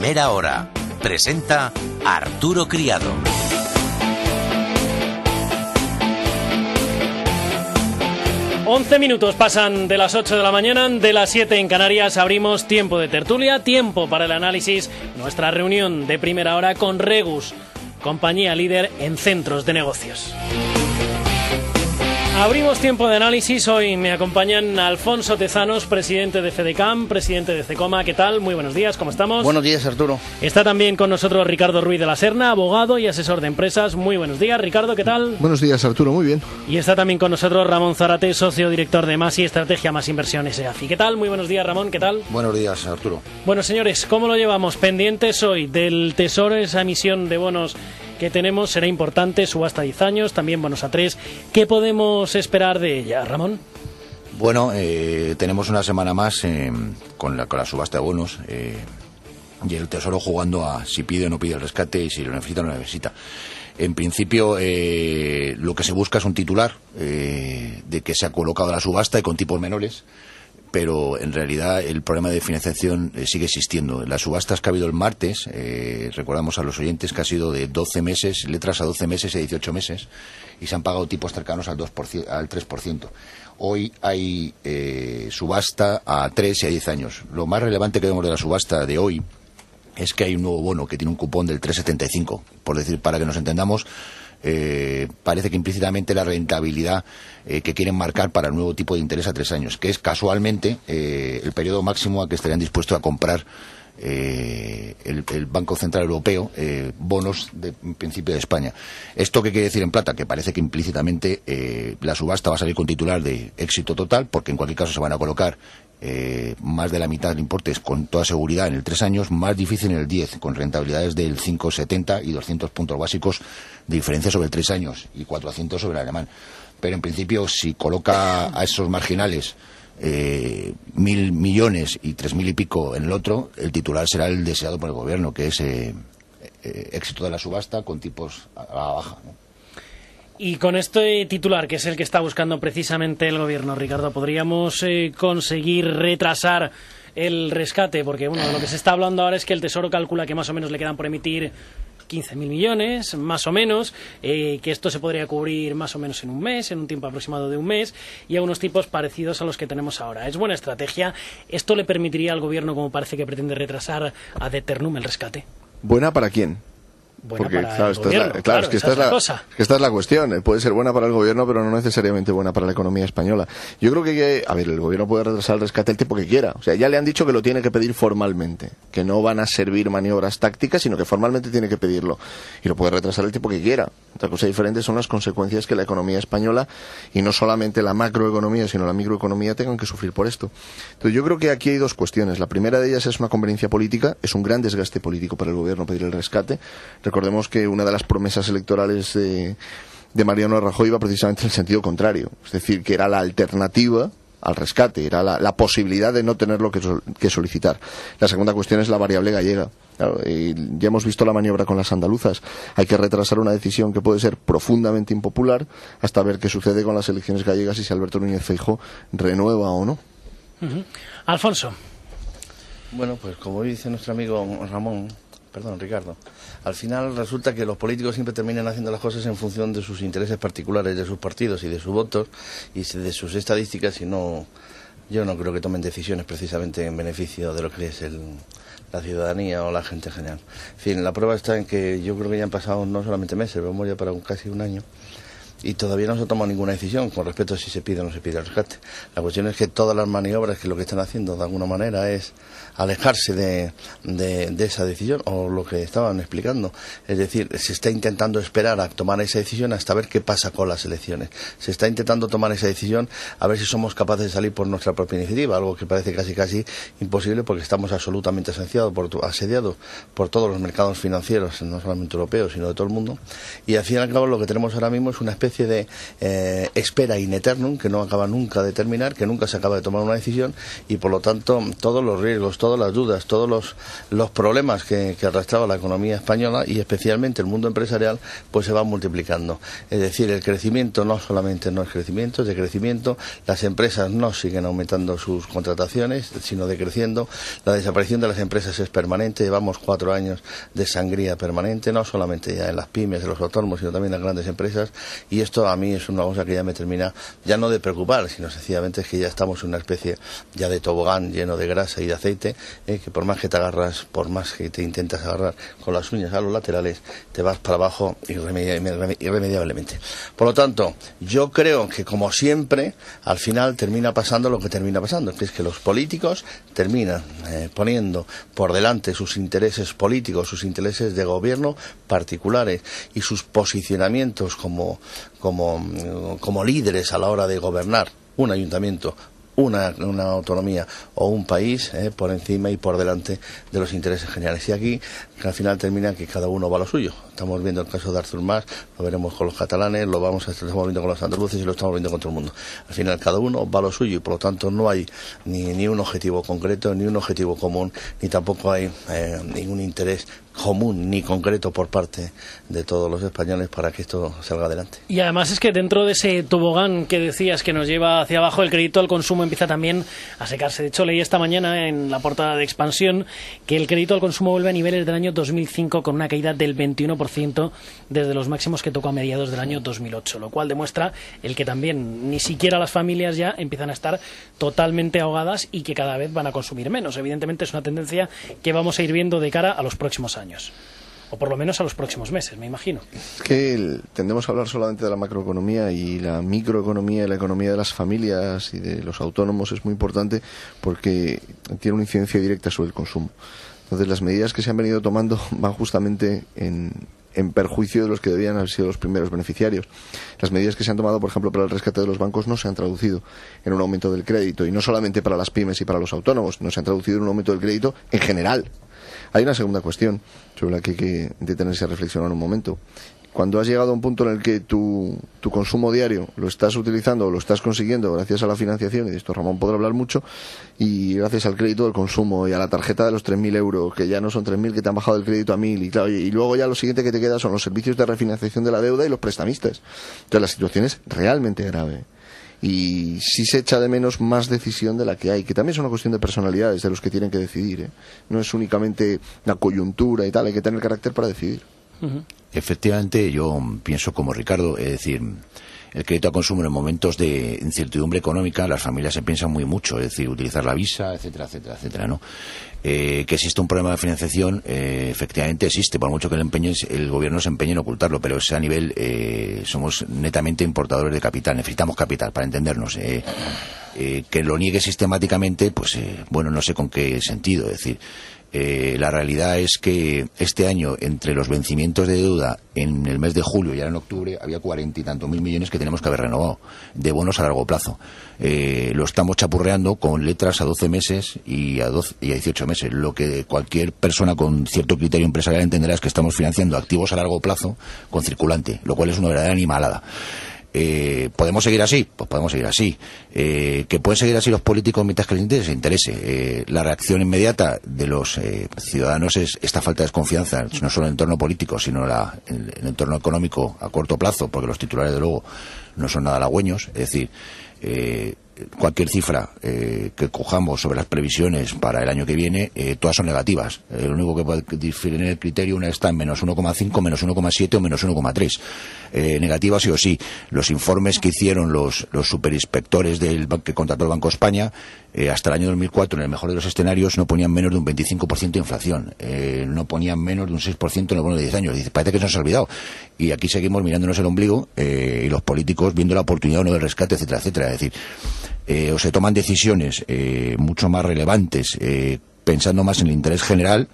Primera Hora. Presenta Arturo Criado. Once minutos pasan de las 8 de la mañana, de las 7 en Canarias. Abrimos tiempo de tertulia, tiempo para el análisis. Nuestra reunión de Primera Hora con Regus, compañía líder en centros de negocios. Abrimos tiempo de análisis. Hoy me acompañan Alfonso Tezanos, presidente de FEDECAM, presidente de CECOMA. ¿Qué tal? Muy buenos días, ¿cómo estamos? Buenos días, Arturo. Está también con nosotros Ricardo Ruiz de la Serna, abogado y asesor de empresas. Muy buenos días, Ricardo, ¿qué tal? Buenos días, Arturo, muy bien. Y está también con nosotros Ramón Zarate, socio director de MASI, Estrategia Más Inversiones EAFI. ¿Qué tal? Muy buenos días, Ramón, ¿qué tal? Buenos días, Arturo. Bueno, señores, ¿cómo lo llevamos? Pendientes hoy del Tesoro, esa emisión de bonos que tenemos, será importante, subasta a 10 años, también bonos a 3. ¿Qué podemos esperar de ella, Ramón? Bueno, tenemos una semana más con la subasta de bonos y el Tesoro jugando a si pide o no pide el rescate y si lo necesita o no lo necesita. En principio, lo que se busca es un titular de que se ha colocado la subasta y con tipos menores, pero en realidad el problema de financiación sigue existiendo. Las subastas que ha habido el martes, recordamos a los oyentes que ha sido de 12 meses, letras a 12 meses y 18 meses, y se han pagado tipos cercanos al 3%. Hoy hay subasta a 3 y a 10 años. Lo más relevante que vemos de la subasta de hoy es que hay un nuevo bono que tiene un cupón del 3,75. Por decir, para que nos entendamos, parece que implícitamente la rentabilidad que quieren marcar para el nuevo tipo de interés a 3 años, que es casualmente el periodo máximo a que estarían dispuestos a comprar el Banco Central Europeo bonos en principio de España. ¿Esto qué quiere decir en plata? Que parece que implícitamente la subasta va a salir con titular de éxito total, porque en cualquier caso se van a colocar más de la mitad del importe con toda seguridad en el 3 años, más difícil en el 10, con rentabilidades del 5,70 y 200 puntos básicos de diferencia sobre el 3 años y 400 sobre el alemán. Pero en principio, si coloca a esos marginales 1.000 millones y 3.000 y pico en el otro, el titular será el deseado por el gobierno, que es éxito de la subasta con tipos a la baja, ¿no? Y con este titular, que es el que está buscando precisamente el gobierno, Ricardo, ¿podríamos conseguir retrasar el rescate? Porque bueno, de lo que se está hablando ahora es que el Tesoro calcula que más o menos le quedan por emitir 15.000 millones, más o menos, que esto se podría cubrir más o menos en un mes, en un tiempo aproximado de un mes, y a unos tipos parecidos a los que tenemos ahora. ¿Es buena estrategia? ¿Esto le permitiría al gobierno, como parece que pretende, retrasar ad eternum el rescate? ¿Buena para quién? Buena porque para claro, el gobierno, es que esta es la cuestión. Puede ser buena para el gobierno, pero no necesariamente buena para la economía española. Yo creo que, el gobierno puede retrasar el rescate el tiempo que quiera. O sea, ya le han dicho que lo tiene que pedir formalmente, que no van a servir maniobras tácticas, sino que formalmente tiene que pedirlo. Y lo puede retrasar el tiempo que quiera. Otra cosa diferente son las consecuencias que la economía española, y no solamente la macroeconomía, sino la microeconomía, tengan que sufrir por esto. Entonces yo creo que aquí hay dos cuestiones. La primera de ellas es una conveniencia política, es un gran desgaste político para el gobierno pedir el rescate. Recordemos que una de las promesas electorales de Mariano Rajoy iba precisamente en el sentido contrario, es decir, que era la alternativa al rescate, era la posibilidad de no tenerlo que solicitar. La segunda cuestión es la variable gallega. Claro, ya hemos visto la maniobra con las andaluzas. Hay que retrasar una decisión que puede ser profundamente impopular hasta ver qué sucede con las elecciones gallegas y si Alberto Núñez Feijóo renueva o no. Alfonso. Bueno, pues como dice nuestro amigo Ricardo, al final resulta que los políticos siempre terminan haciendo las cosas en función de sus intereses particulares, de sus partidos y de sus votos y de sus estadísticas, y yo no creo que tomen decisiones precisamente en beneficio de lo que es la ciudadanía o la gente en general. En fin, la prueba está en que yo creo que ya han pasado no solamente meses, vamos ya para casi un año, y todavía no se ha tomado ninguna decisión con respecto a si se pide o no se pide el rescate. La cuestión es que todas las maniobras que lo que están haciendo de alguna manera es alejarse de esa decisión, o lo que estaban explicando, es decir, se está intentando esperar a tomar esa decisión hasta ver qué pasa con las elecciones. Se está intentando tomar esa decisión a ver si somos capaces de salir por nuestra propia iniciativa, algo que parece casi imposible, porque estamos absolutamente asediados por todos los mercados financieros, no solamente europeos, sino de todo el mundo, y al fin y al cabo lo que tenemos ahora mismo es una especie especie de espera in eternum, que no acaba nunca de terminar, que nunca se acaba de tomar una decisión, y por lo tanto todos los riesgos, todas las dudas, todos los problemas que arrastraba la economía española y especialmente el mundo empresarial, pues se van multiplicando. Es decir, el crecimiento no solamente no es crecimiento, es decrecimiento. Las empresas no siguen aumentando sus contrataciones, sino decreciendo. La desaparición de las empresas es permanente. Llevamos 4 años de sangría permanente, no solamente ya en las pymes, en los autónomos, sino también en las grandes empresas. Y esto a mí es una cosa que ya me termina, ya no de preocupar, sino sencillamente es que ya estamos en una especie ya de tobogán lleno de grasa y de aceite, que por más que te agarras, por más que te intentas agarrar con las uñas a los laterales, te vas para abajo irremediablemente. Por lo tanto, yo creo que, como siempre, al final termina pasando lo que termina pasando, que es que los políticos terminan poniendo por delante sus intereses políticos, sus intereses de gobierno particulares y sus posicionamientos como líderes a la hora de gobernar un ayuntamiento, una autonomía o un país por encima y por delante de los intereses generales. Y aquí, que al final termina que cada uno va a lo suyo. Estamos viendo el caso de Artur Mas, lo veremos con los catalanes, lo estamos viendo con los andaluces y lo estamos viendo con todo el mundo. Al final cada uno va a lo suyo y por lo tanto no hay ni un objetivo concreto, ni un objetivo común, ni tampoco hay ningún interés común ni concreto por parte de todos los españoles para que esto salga adelante. Y además es que dentro de ese tobogán que decías que nos lleva hacia abajo, el crédito al consumo empieza también a secarse. De hecho, leí esta mañana en la portada de Expansión que el crédito al consumo vuelve a niveles del año 2005 con una caída del 21% desde los máximos que tocó a mediados del año 2008, lo cual demuestra el que también ni siquiera las familias ya empiezan a estar totalmente ahogadas y que cada vez van a consumir menos. Evidentemente es una tendencia que vamos a ir viendo de cara a los próximos años. O por lo menos a los próximos meses, me imagino. Es que tendemos a hablar solamente de la macroeconomía, y la microeconomía y la economía de las familias y de los autónomos es muy importante porque tiene una incidencia directa sobre el consumo. Entonces las medidas que se han venido tomando van justamente en perjuicio de los que debían haber sido los primeros beneficiarios. Las medidas que se han tomado, por ejemplo, para el rescate de los bancos no se han traducido en un aumento del crédito, y no solamente para las pymes y para los autónomos, no se han traducido en un aumento del crédito en general. Hay una segunda cuestión sobre la que hay que detenerse a reflexionar un momento. Cuando has llegado a un punto en el que tu consumo diario lo estás utilizando o lo estás consiguiendo gracias a la financiación, y de esto Ramón podrá hablar mucho, y gracias al crédito del consumo y a la tarjeta de los 3.000 euros, que ya no son 3.000, que te han bajado el crédito a 1.000, y claro, y luego ya lo siguiente que te queda son los servicios de refinanciación de la deuda y los prestamistas. Entonces la situación es realmente grave. Y sí se echa de menos más decisión de la que hay, que también es una cuestión de personalidades de los que tienen que decidir, No es únicamente la coyuntura y tal, hay que tener carácter para decidir. Uh-huh. Efectivamente, yo pienso como Ricardo, es decir, el crédito a consumo en momentos de incertidumbre económica, las familias se piensan muy mucho, es decir, utilizar la Visa, etcétera, etcétera, etcétera, ¿no? Que existe un problema de financiación, efectivamente existe, por mucho que el gobierno se empeñe en ocultarlo, pero es a nivel, somos netamente importadores de capital, necesitamos capital para entendernos. Que lo niegue sistemáticamente, pues bueno, no sé con qué sentido, es decir, la realidad es que este año, entre los vencimientos de deuda en el mes de julio y ahora en octubre, había 40 y tantos mil millones que tenemos que haber renovado de bonos a largo plazo. Lo estamos chapurreando con letras a 12 meses y a 18 meses. Lo que cualquier persona con cierto criterio empresarial entenderá es que estamos financiando activos a largo plazo con circulante, lo cual es una verdadera animalada. ¿Podemos seguir así? Pues podemos seguir así. ¿Que pueden seguir así los políticos mientras que les interese? La reacción inmediata de los ciudadanos es esta falta de desconfianza, no solo en el entorno político, sino en el entorno económico a corto plazo, porque los titulares, de luego, no son nada halagüeños. Es decir, cualquier cifra que cojamos sobre las previsiones para el año que viene, todas son negativas. Lo único que puede diferir en el criterio, una está en menos 1,5, menos 1,7 o menos 1,3. Negativa sí o sí. Los informes que hicieron los superinspectores que contrató el Banco de España, hasta el año 2004, en el mejor de los escenarios, no ponían menos de un 25% de inflación. No ponían menos de un 6% en el bono de 10 años. Dice, parece que se nos ha olvidado. Y aquí seguimos mirándonos el ombligo, y los políticos viendo la oportunidad o no del rescate, etcétera, etcétera. Es decir, o se toman decisiones mucho más relevantes pensando más en el interés general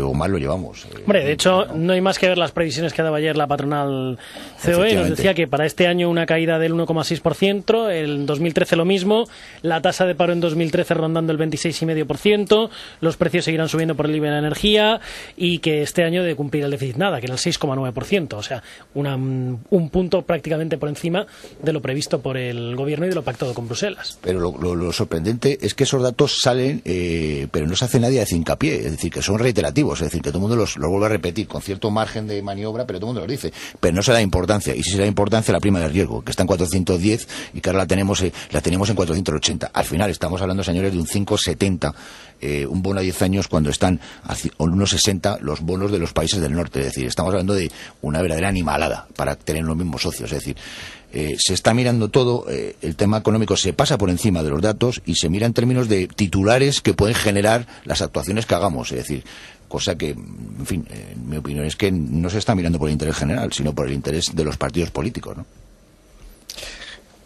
o mal lo llevamos. Hombre, de hecho, no hay más que ver las previsiones que daba ayer la patronal COE. Nos decía que para este año una caída del 1,6%, en 2013 lo mismo, la tasa de paro en 2013 rondando el 26,5%, los precios seguirán subiendo por el IVA de la energía y que este año de cumplir el déficit nada, que era el 6,9%, o sea, un punto prácticamente por encima de lo previsto por el gobierno y de lo pactado con Bruselas. Pero lo sorprendente es que esos datos salen, pero no se hace nadie de hincapié, es decir, que son reiterativos, es decir, que todo el mundo los vuelve a repetir con cierto margen de maniobra, pero todo el mundo los dice, pero no se da importancia, y si se da importancia la prima de riesgo, que está en 410 y que ahora la tenemos en 480. Al final estamos hablando, señores, de un 5,70, un bono a 10 años cuando están a 1,60 los bonos de los países del norte, es decir, estamos hablando de una verdadera animalada para tener los mismos socios, es decir, se está mirando todo, el tema económico se pasa por encima de los datos y se mira en términos de titulares que pueden generar las actuaciones que hagamos, es decir, cosa que, en fin, mi opinión es que no se está mirando por el interés general, sino por el interés de los partidos políticos, ¿no?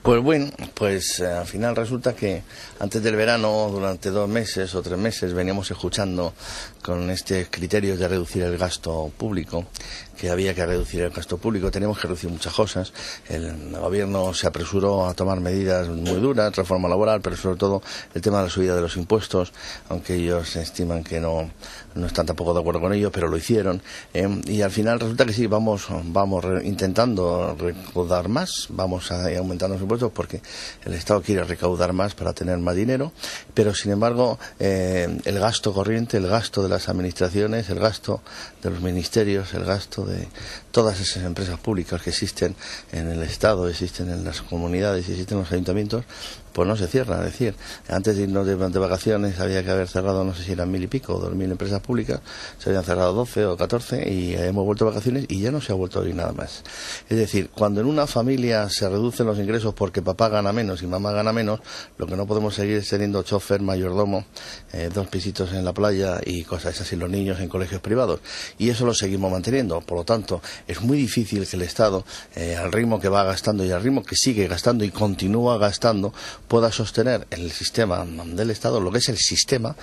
Pues bueno, pues al final resulta que antes del verano, durante 2 meses o 3 meses, veníamos escuchando con este criterio de reducir el gasto público, que había que reducir el gasto público, tenemos que reducir muchas cosas. El gobierno se apresuró a tomar medidas muy duras, reforma laboral, pero sobre todo el tema de la subida de los impuestos, aunque ellos estiman que no están tampoco de acuerdo con ello, pero lo hicieron. Y al final resulta que sí, vamos intentando recaudar más, vamos a ir aumentando los impuestos porque el Estado quiere recaudar más para tener más dinero, pero sin embargo el gasto corriente, el gasto de las administraciones, el gasto de los ministerios, el gasto de todas esas empresas públicas que existen en el Estado, existen en las comunidades, existen en los ayuntamientos, pues no se cierra. Es decir, antes de irnos de vacaciones había que haber cerrado, no sé si eran 1.000 y pico o 2.000 empresas públicas, se habían cerrado 12 o 14 y hemos vuelto de vacaciones y ya no se ha vuelto a abrir nada más. Es decir, cuando en una familia se reducen los ingresos porque papá gana menos y mamá gana menos, lo que no podemos seguir es teniendo chofer, mayordomo, 2 pisitos en la playa y cosas así, los niños en colegios privados. Y eso lo seguimos manteniendo. Por lo tanto, es muy difícil que el Estado, al ritmo que va gastando y al ritmo que sigue gastando y continúa gastando, pueda sostener el sistema del Estado, lo que es el sistema,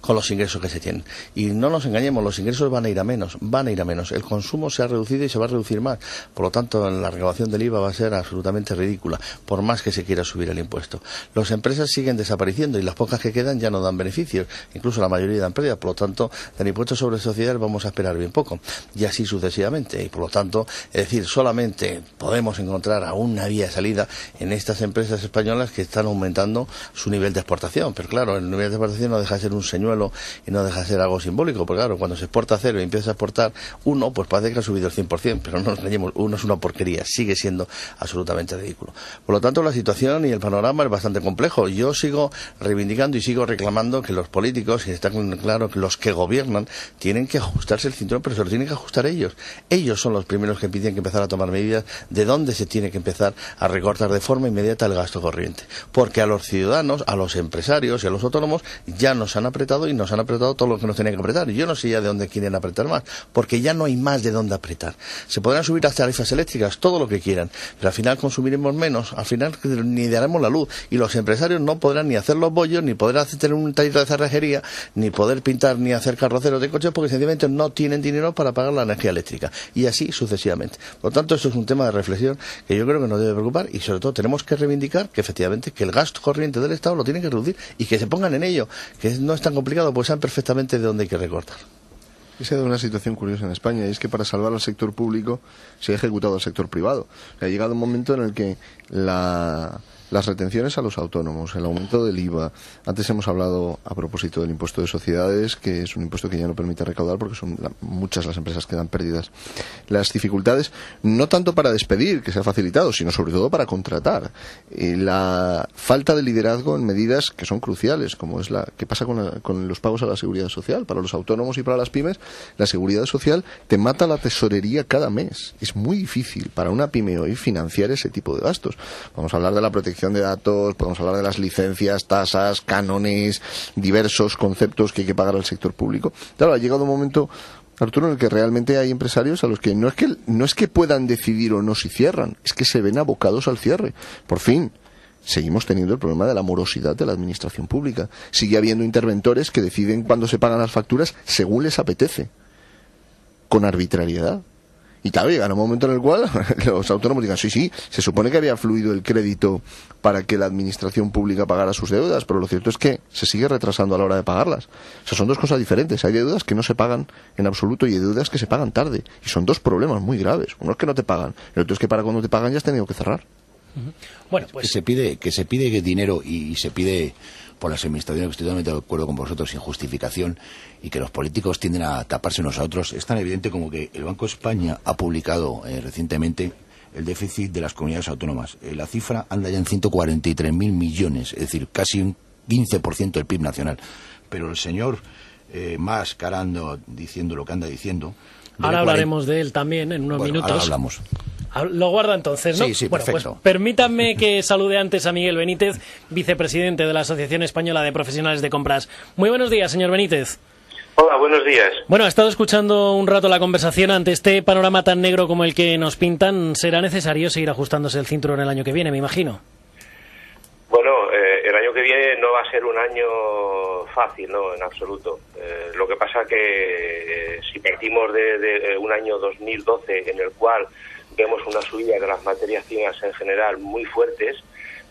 con los ingresos que se tienen. Y no nos engañemos, los ingresos van a ir a menos. El consumo se ha reducido y se va a reducir más. Por lo tanto, la recaudación del IVA va a ser absolutamente ridícula, por más que se quiera subir el impuesto. Las empresas siguen desapareciendo y las pocas que quedan ya no dan beneficios, incluso la mayoría dan pérdidas. Por lo tanto, del impuesto sobre sociedades vamos a esperar bien poco. Y así sucesivamente. Y por lo tanto, es decir, solamente podemos encontrar aún una vía de salida en estas empresas españolas que están aumentando su nivel de exportación. Pero claro, el nivel de exportación no deja de ser un señuelo y no deja de ser algo simbólico, porque claro, cuando se exporta 0 y empieza a exportar 1, pues parece que ha subido el 100%, pero no nos engañemos, 1 es una porquería, sigue siendo absolutamente ridículo. Por lo tanto, la situación y el panorama es bastante complejo. Yo sigo reivindicando y sigo reclamando que los políticos, y está claro que los que gobiernan, tienen que ajustarse el cinturón, pero se lo tienen que ajustar ellos. Ellos son los primeros que tienen que empezar a tomar medidas de dónde se tiene que empezar a recortar de forma inmediata el gasto corriente. Porque a los ciudadanos, a los empresarios y a los autónomos ya nos han apretado y nos han apretado todo lo que nos tenían que apretar. Yo no sé ya de dónde quieren apretar más, porque ya no hay más de dónde apretar. Se podrán subir las tarifas eléctricas, todo lo que quieran, pero al final consumiremos menos, al final ni daremos la luz, y los empresarios no podrán ni hacer los bollos, ni podrán tener un taller de cerrajería, ni poder pintar, ni hacer carroceros de coches, porque sencillamente no tienen dinero para pagar la energía eléctrica, y así sucesivamente. Por lo tanto, esto es un tema de reflexión que yo creo que nos debe preocupar, y sobre todo tenemos que reivindicar que efectivamente que el gasto corriente del Estado lo tienen que reducir, y que se pongan en ello, que no es tan complicado, pues saben perfectamente de dónde hay que recortar. Se da una situación curiosa en España, y es que para salvar al sector público se ha ejecutado al sector privado. Ha llegado un momento en el que las retenciones a los autónomos, el aumento del IVA. Antes hemos hablado a propósito del impuesto de sociedades, que es un impuesto que ya no permite recaudar porque son muchas las empresas que dan pérdidas. Las dificultades, no tanto para despedir, que se ha facilitado, sino sobre todo para contratar. La falta de liderazgo en medidas que son cruciales, como es la que pasa con los pagos a la seguridad social. Para los autónomos y para las pymes, la seguridad social te mata la tesorería cada mes. Es muy difícil para una pyme hoy financiar ese tipo de gastos. Vamos a hablar de la protección de datos, podemos hablar de las licencias, tasas, cánones, diversos conceptos que hay que pagar al sector público. Claro, ha llegado un momento, Arturo, en el que realmente hay empresarios a los que no es que puedan decidir o no si cierran, es que se ven abocados al cierre. Por fin, seguimos teniendo el problema de la morosidad de la administración pública. Sigue habiendo interventores que deciden cuándo se pagan las facturas según les apetece, con arbitrariedad. Y claro, llega un momento en el cual los autónomos digan, sí, se supone que había fluido el crédito para que la administración pública pagara sus deudas, pero lo cierto es que se sigue retrasando a la hora de pagarlas. O sea, son dos cosas diferentes. Hay deudas que no se pagan en absoluto y hay deudas que se pagan tarde. Y son dos problemas muy graves. Uno es que no te pagan, el otro es que para cuando te pagan ya has tenido que cerrar. Bueno, pues que se pide dinero y se pide por las administraciones, que estoy totalmente de acuerdo con vosotros, sin justificación, y que los políticos tienden a taparse unos a otros. Es tan evidente como que el Banco de España ha publicado recientemente el déficit de las comunidades autónomas. La cifra anda ya en 143.000 millones, es decir, casi un 15% del PIB nacional. Pero el señor Mas, que ahora anda diciendo lo que anda diciendo... Ahora hablaremos de él también en unos minutos. Ahora hablamos. Lo guarda entonces, ¿no? Sí, bueno, perfecto. Pues permítanme que salude antes a Miguel Benítez, vicepresidente de la Asociación Española de Profesionales de Compras. Muy buenos días, señor Benítez. Hola, buenos días. Bueno, he estado escuchando un rato la conversación. Ante este panorama tan negro como el que nos pintan, será necesario seguir ajustándose el cinturón el año que viene, me imagino. Bueno, el año que viene no va a ser un año fácil, no, en absoluto. Lo que pasa que si partimos de un año 2012 en el cual vemos una subida de las materias primas en general muy fuertes,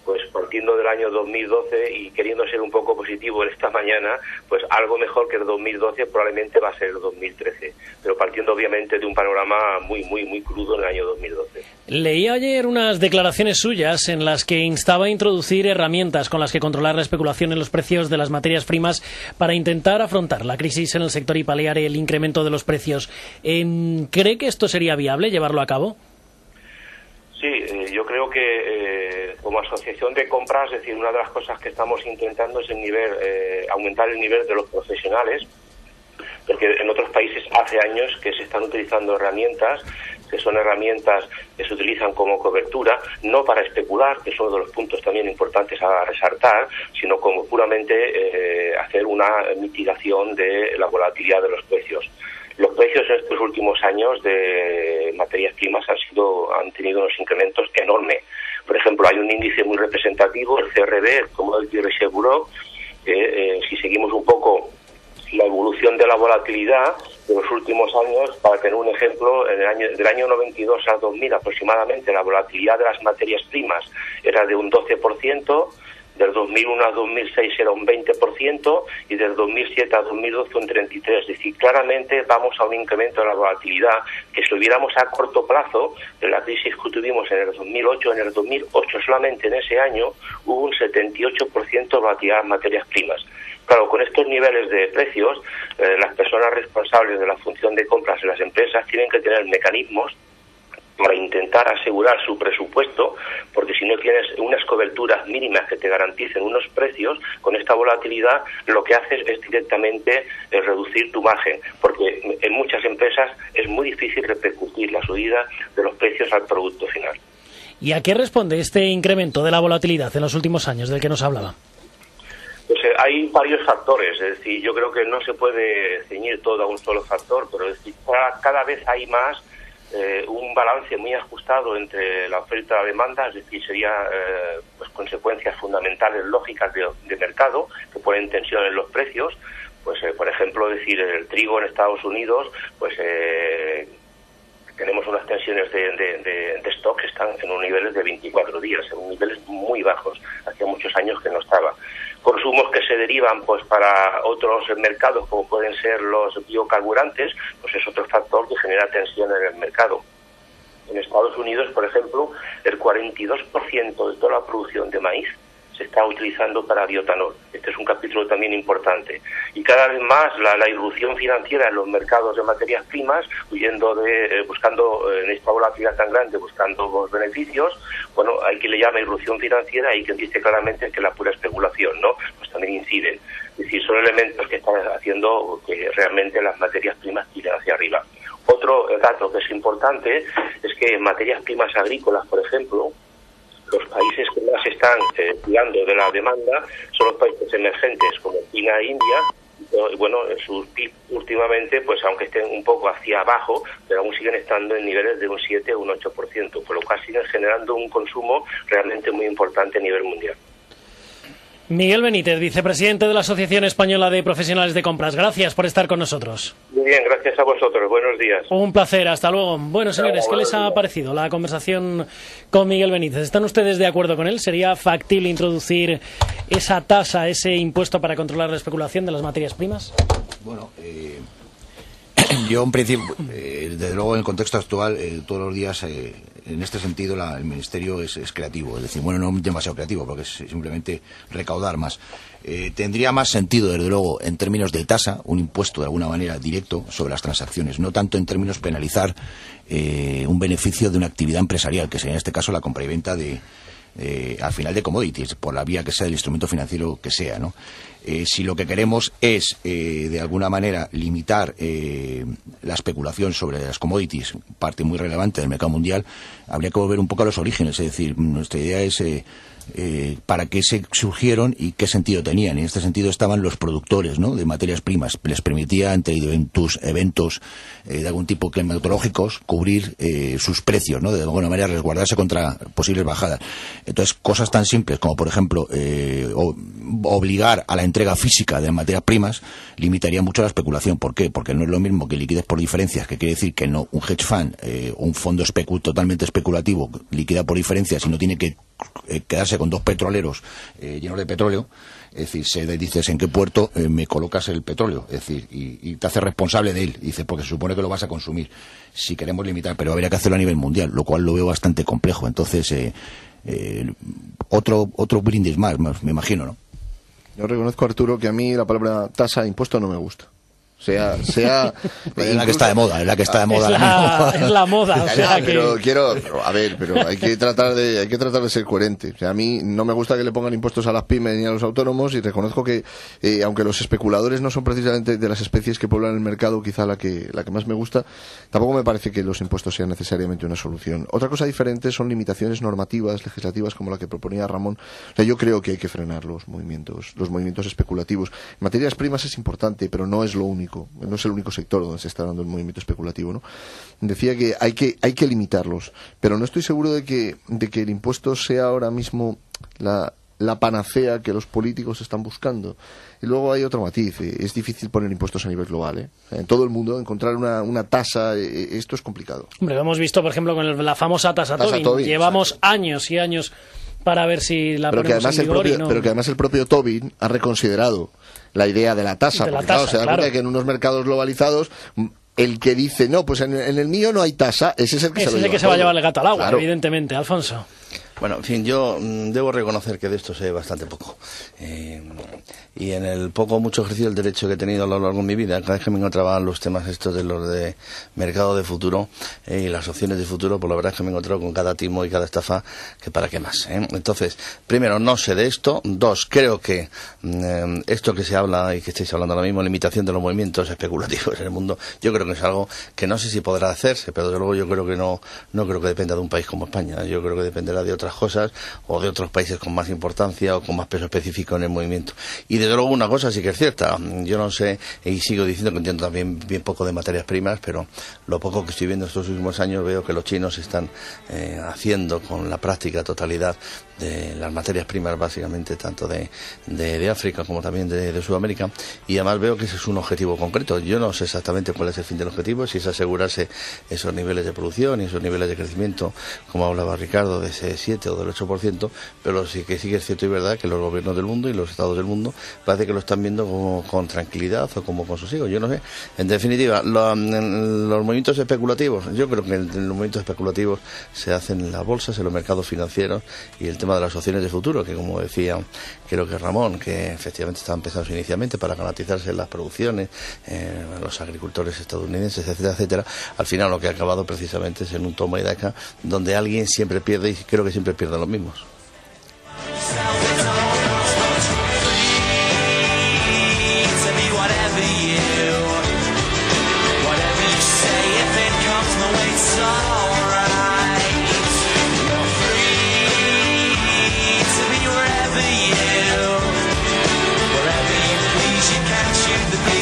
pues partiendo del año 2012 y queriendo ser un poco positivo en esta mañana, pues algo mejor que el 2012 probablemente va a ser el 2013, pero partiendo obviamente de un panorama muy crudo en el año 2012. Leí ayer unas declaraciones suyas en las que instaba a introducir herramientas con las que controlar la especulación en los precios de las materias primas para intentar afrontar la crisis en el sector y paliar el incremento de los precios. ¿Cree que esto sería viable, llevarlo a cabo? Sí, yo creo que como asociación de compras, es decir, una de las cosas que estamos intentando es aumentar el nivel de los profesionales, porque en otros países hace años que se están utilizando herramientas, que son herramientas que se utilizan como cobertura, no para especular, que es uno de los puntos también importantes a resaltar, sino como puramente hacer una mitigación de la volatilidad de los precios. Los precios en estos últimos años de materias primas han tenido unos incrementos enormes. Por ejemplo, hay un índice muy representativo, el CRB, el Commodity Research Bureau, que si seguimos un poco la evolución de la volatilidad de los últimos años, para tener un ejemplo, del año 92 al 2000 aproximadamente, la volatilidad de las materias primas era de un 12%, del 2001 a 2006 era un 20% y del 2007 a 2012 un 33%. Es decir, claramente vamos a un incremento de la volatilidad que si lo viéramos a corto plazo, de la crisis que tuvimos en el 2008, solamente en ese año hubo un 78% de volatilidad en materias primas. Claro, con estos niveles de precios, las personas responsables de la función de compras en las empresas tienen que tener mecanismos para intentar asegurar su presupuesto, porque si no tienes unas coberturas mínimas que te garanticen unos precios, con esta volatilidad lo que haces es directamente reducir tu margen, porque en muchas empresas es muy difícil repercutir la subida de los precios al producto final. ¿Y a qué responde este incremento de la volatilidad en los últimos años del que nos hablaba? Pues hay varios factores, es decir, yo creo que no se puede ceñir todo a un solo factor, pero es decir, cada vez hay más un balance muy ajustado entre la oferta y la demanda, es decir, sería pues consecuencias fundamentales lógicas de mercado que ponen tensión en los precios. Pues por ejemplo, decir, el trigo en Estados Unidos, pues tenemos unas tensiones de stock que están en unos niveles de 24 días, en niveles muy bajos, hacía muchos años que no estaba. Consumos que se derivan pues para otros mercados, como pueden ser los biocarburantes, pues es otro factor que genera tensión en el mercado. En Estados Unidos, por ejemplo, el 42% de toda la producción de maíz se está utilizando para bioetanol. Este es un capítulo también importante. Y cada vez más la irrupción financiera en los mercados de materias primas, buscando en esta volatilidad tan grande, buscando los beneficios, bueno, hay quien le llama irrupción financiera y quien dice claramente que la pura especulación, ¿no? Pues también inciden. Es decir, son elementos que están haciendo que realmente las materias primas tiren hacia arriba. Otro dato que es importante es que en materias primas agrícolas, por ejemplo, los países que más están tirando de la demanda son los países emergentes como China e India, y bueno, sus PIB últimamente, pues aunque estén un poco hacia abajo, pero aún siguen estando en niveles de un 7 o un 8%, por lo cual siguen generando un consumo realmente muy importante a nivel mundial. Miguel Benítez, vicepresidente de la Asociación Española de Profesionales de Compras. Gracias por estar con nosotros. Muy bien, gracias a vosotros. Buenos días. Un placer, hasta luego. Bueno, señores, ¿qué les ha parecido la conversación con Miguel Benítez? ¿Están ustedes de acuerdo con él? ¿Sería factible introducir esa tasa, ese impuesto para controlar la especulación de las materias primas? Bueno, yo en principio, desde luego en el contexto actual, todos los días, en este sentido, el Ministerio es creativo. Es decir, bueno, no demasiado creativo, porque es simplemente recaudar más. Tendría más sentido, desde luego, en términos de tasa, un impuesto de alguna manera directo sobre las transacciones, no tanto en términos penalizar un beneficio de una actividad empresarial, que sería en este caso la compra y venta al final de commodities, por la vía que sea, del instrumento financiero que sea, ¿no? Si lo que queremos es, de alguna manera, limitar la especulación sobre las commodities, parte muy relevante del mercado mundial, habría que volver un poco a los orígenes. Es decir, nuestra idea es para qué se surgieron y qué sentido tenían. En este sentido estaban los productores, ¿no?, de materias primas. Les permitía, ante eventos de algún tipo climatológicos, cubrir sus precios, ¿no?, de alguna manera resguardarse contra posibles bajadas. Entonces, cosas tan simples como, por ejemplo, obligar a la entrega física de materias primas limitaría mucho la especulación. ¿Por qué? Porque no es lo mismo que liquidez por diferencias, que quiere decir que no un hedge fund, un fondo totalmente especulativo, liquida por diferencias y no tiene que quedarse con dos petroleros llenos de petróleo. Es decir, dices en qué puerto me colocas el petróleo, es decir, y te hace responsable de él, dice, porque se supone que lo vas a consumir. Si queremos limitar, pero habría que hacerlo a nivel mundial, lo cual lo veo bastante complejo. Entonces, otro brindis más, me imagino, ¿no? Yo reconozco, Arturo, que a mí la palabra tasa, impuesto, no me gusta. Sea es la que está de moda, es la que está de moda. Es la moda, o sea, pero pero hay que tratar de ser coherente. O sea, a mí no me gusta que le pongan impuestos a las pymes ni a los autónomos, y reconozco que aunque los especuladores no son precisamente de las especies que poblan el mercado, quizá la que más me gusta, tampoco me parece que los impuestos sean necesariamente una solución. Otra cosa diferente son limitaciones normativas, legislativas, como la que proponía Ramón. O sea, yo creo que hay que frenar los movimientos especulativos. En materias primas es importante, pero no es lo único. No es el único sector donde se está dando el movimiento especulativo, ¿no? Decía que hay que limitarlos, pero no estoy seguro de que el impuesto sea ahora mismo la panacea que los políticos están buscando. Y luego hay otro matiz, es difícil poner impuestos a nivel global, ¿eh? En todo el mundo encontrar una tasa, esto es complicado. Hombre, lo hemos visto, por ejemplo, con la famosa tasa Tobin. Llevamos años y años para ver si la ponemos en vigor. Pero que además el propio Tobin ha reconsiderado la idea de la tasa, porque claro, se da cuenta de que en unos mercados globalizados el que dice, no, pues en el mío no hay tasa, ese es el que se va a llevar el gato al agua, claro. Evidentemente. Alfonso. Bueno, en fin, yo debo reconocer que de esto sé bastante poco. Y en el poco o mucho ejercicio del derecho que he tenido a lo largo de mi vida, cada vez que me encontraba los temas estos de los de mercado de futuro y las opciones de futuro, pues la verdad es que me he encontrado con cada timo y cada estafa que para qué más. Entonces, primero, no sé de esto. Dos, creo que esto que se habla y que estáis hablando ahora mismo, limitación de los movimientos especulativos en el mundo, yo creo que es algo que no sé si podrá hacerse, pero desde luego yo creo que no creo que dependa de un país como España. Yo creo que dependerá de otras cosas o de otros países con más importancia o con más peso específico en el movimiento. Y desde luego una cosa sí que es cierta, yo no sé, y sigo diciendo que entiendo también bien poco de materias primas, pero lo poco que estoy viendo estos últimos años veo que los chinos están haciendo con la práctica totalidad de las materias primas, básicamente tanto de África como también de Sudamérica, y además veo que ese es un objetivo concreto. Yo no sé exactamente cuál es el fin del objetivo, si es asegurarse esos niveles de producción y esos niveles de crecimiento, como hablaba Ricardo, de ese 7 o del 8%, pero sí que es cierto y verdad que los gobiernos del mundo y los estados del mundo parece que lo están viendo con tranquilidad o como con sosiego, yo no sé. En definitiva, los movimientos especulativos, yo creo que los movimientos especulativos se hacen en las bolsas, en los mercados financieros, y el tema de las opciones de futuro, que como decía, creo que Ramón, que efectivamente estaban pensados inicialmente para garantizarse las producciones, los agricultores estadounidenses, etcétera, etcétera, al final lo que ha acabado precisamente es en un toma y daca, donde alguien siempre pierde, y creo que siempre pierden los mismos. Wherever you please, you can shoot the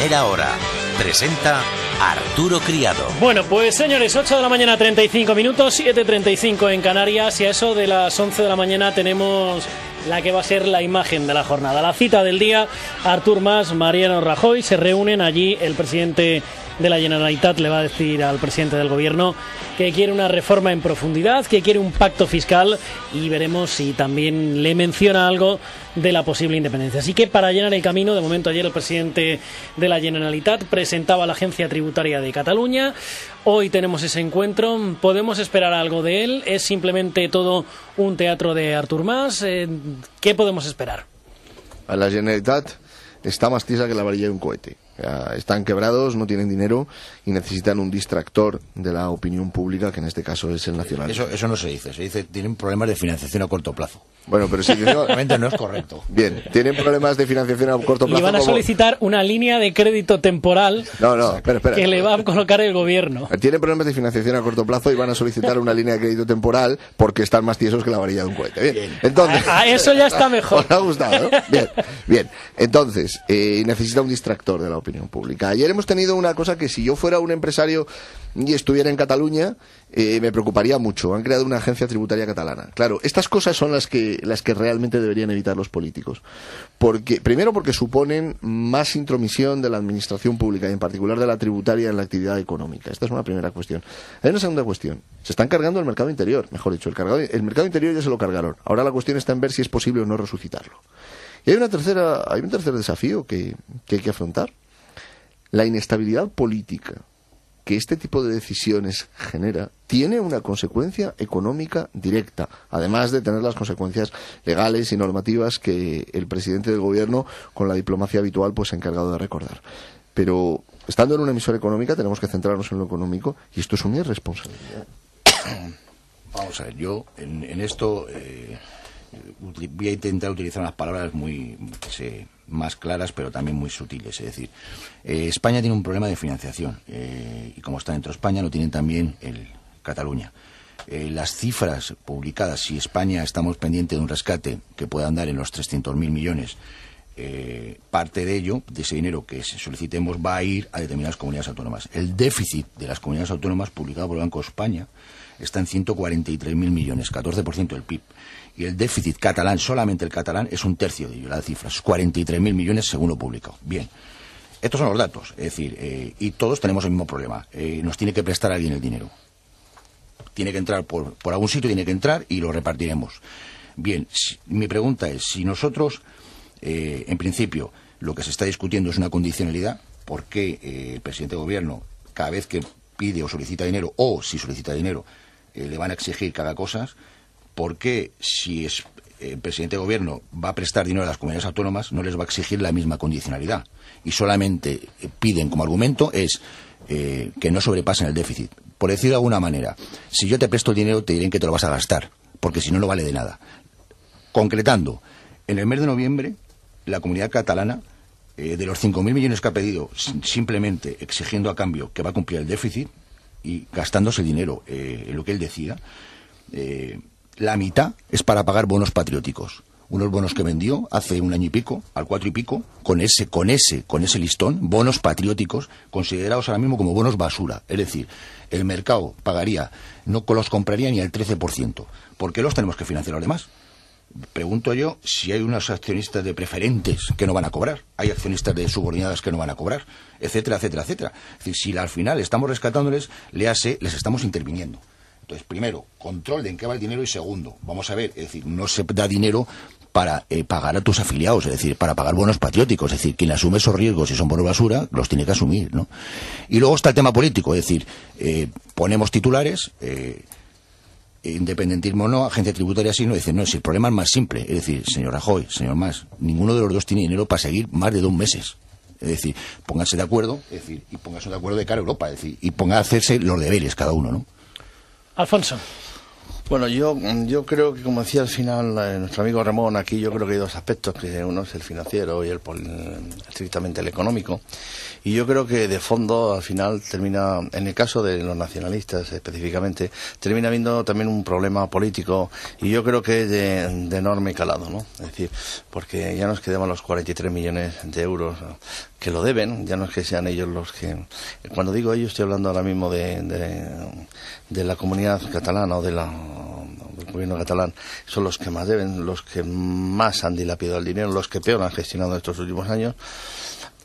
Primera hora. Presenta Arturo Criado. Bueno, pues señores, 8 de la mañana 35 minutos, 7:35 en Canarias, y a eso de las 11 de la mañana tenemos la que va a ser la imagen de la jornada. La cita del día: Artur Mas, Mariano Rajoy se reúnen allí. El presidente de la Generalitat le va a decir al presidente del gobierno que quiere una reforma en profundidad, que quiere un pacto fiscal, y veremos si también le menciona algo de la posible independencia. Así que, para allanar el camino, de momento ayer el presidente de la Generalitat presentaba la Agencia Tributaria de Cataluña. Hoy tenemos ese encuentro. ¿Podemos esperar algo de él? ¿Es simplemente todo un teatro de Artur Mas? ¿Qué podemos esperar? A la Generalitat está más tiesa que la varilla de un cohete. Están quebrados, no tienen dinero y necesitan un distractor de la opinión pública, que en este caso es el nacionalismo. Eso no se dice, tienen problemas de financiación a corto plazo. Bueno, pero si realmente no es correcto. Bien, tienen problemas de financiación a corto plazo. Y van a solicitar una línea de crédito temporal espera. que le va a colocar el gobierno. Tienen problemas de financiación a corto plazo y van a solicitar una línea de crédito temporal porque están más tiesos que la varilla de un cohete. Bien. Entonces, eso ya está mejor. ¿Os ha gustado, no? Bien. Entonces, necesita un distractor de la opinión pública. Ayer hemos tenido una cosa que, si yo fuera un empresario y estuviera en Cataluña, me preocuparía mucho. Han creado una agencia tributaria catalana. Claro, estas cosas son las que realmente deberían evitar los políticos. Primero, porque suponen más intromisión de la administración pública y en particular de la tributaria en la actividad económica. Esta es una primera cuestión. Hay una segunda cuestión. Se están cargando el mercado interior, mejor dicho. El mercado interior ya se lo cargaron. Ahora la cuestión está en ver si es posible o no resucitarlo. Y hay un tercer desafío que hay que afrontar. La inestabilidad política que este tipo de decisiones genera tiene una consecuencia económica directa, además de tener las consecuencias legales y normativas que el presidente del gobierno, con la diplomacia habitual, pues se ha encargado de recordar. Pero, estando en una emisora económica, tenemos que centrarnos en lo económico, y esto es una irresponsabilidad. Vamos a ver, yo en esto voy a intentar utilizar unas palabras más claras, pero también muy sutiles. Es decir, España tiene un problema de financiación, y como está dentro de España, lo tienen también Cataluña. Las cifras publicadas, si España estamos pendientes de un rescate que pueda andar en los 300.000 millones, parte de ello, de ese dinero que solicitemos, va a ir a determinadas comunidades autónomas. El déficit de las comunidades autónomas, publicado por el Banco de España, está en 143.000 millones, 14% del PIB. Y el déficit catalán, solamente el catalán, es un tercio de ello, la cifra, es 43.000 millones según lo publicado. Bien, estos son los datos, es decir, y todos tenemos el mismo problema. Nos tiene que prestar alguien el dinero. Tiene que entrar por algún sitio, tiene que entrar y lo repartiremos. Bien, mi pregunta es, si nosotros, en principio, lo que se está discutiendo es una condicionalidad, ¿por qué el presidente de gobierno, cada vez que pide o solicita dinero, o si solicita dinero, le van a exigir que haga cosas? ¿Por qué, si el presidente de gobierno va a prestar dinero a las comunidades autónomas, no les va a exigir la misma condicionalidad? Y solamente piden como argumento que no sobrepasen el déficit. Por decirlo de alguna manera, si yo te presto el dinero, te diré que te lo vas a gastar, porque si no, no vale de nada. Concretando, en el mes de noviembre, la comunidad catalana, de los 5.000 millones que ha pedido, simplemente exigiendo a cambio que va a cumplir el déficit y gastándose el dinero en lo que él decida, la mitad es para pagar bonos patrióticos. Unos bonos que vendió hace un año y pico, al 4 y pico, con ese listón, bonos patrióticos, considerados ahora mismo como bonos basura. Es decir, el mercado pagaría, no los compraría ni al 13%. ¿Por qué los tenemos que financiar los demás? Pregunto yo si hay unos accionistas de preferentes que no van a cobrar, hay accionistas de subordinadas que no van a cobrar, etcétera, etcétera, etcétera. Es decir, si al final estamos rescatándoles, les estamos interviniendo. Entonces, primero, control de en qué va el dinero, y segundo, vamos a ver, es decir, no se da dinero para pagar a tus afiliados, es decir, para pagar bonos patrióticos, es decir, quien asume esos riesgos, si son bonos basura, los tiene que asumir, ¿no? Y luego está el tema político, es decir, ponemos titulares, independentismo no, agencia tributaria sí, no, dicen, no, si el problema es más simple, es decir, señor Rajoy, señor Mas, ninguno de los dos tiene dinero para seguir más de 2 meses. Es decir, pónganse de acuerdo, es decir, y pónganse de acuerdo de cara a Europa, es decir, y pongan a hacerse los deberes cada uno, ¿no? Alfonso. Bueno, yo creo que, como decía al final nuestro amigo Ramón, aquí yo creo que hay dos aspectos, que uno es el financiero y estrictamente el económico. Y yo creo que de fondo, al final, termina, en el caso de los nacionalistas específicamente, termina habiendo también un problema político, y yo creo que es de enorme calado, ¿no? Es decir, porque ya nos quedamos los 43 millones de euros lo deben, ya no es que sean ellos los que... Cuando digo ellos estoy hablando ahora mismo de la comunidad catalana o del gobierno catalán, son los que más deben, los que más han dilapidado el dinero, los que peor han gestionado estos últimos años.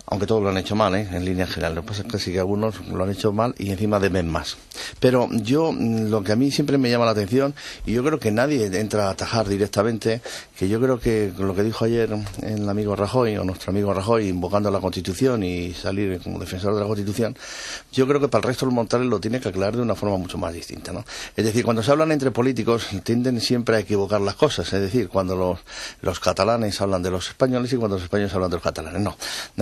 Aunque todos lo han hecho mal, en línea general. Lo que pasa es que sí que algunos lo han hecho mal y encima deben más. Pero lo que a mí siempre me llama la atención, y yo creo que nadie entra a atajar directamente, que yo creo que lo que dijo ayer el amigo Rajoy, o nuestro amigo Rajoy, invocando la Constitución y salir como defensor de la Constitución, yo creo que para el resto de los mortales lo tiene que aclarar de una forma mucho más distinta, ¿no? Es decir, cuando se hablan entre políticos, tienden siempre a equivocar las cosas. Es decir, cuando los catalanes hablan de los españoles y cuando los españoles hablan de los catalanes. No,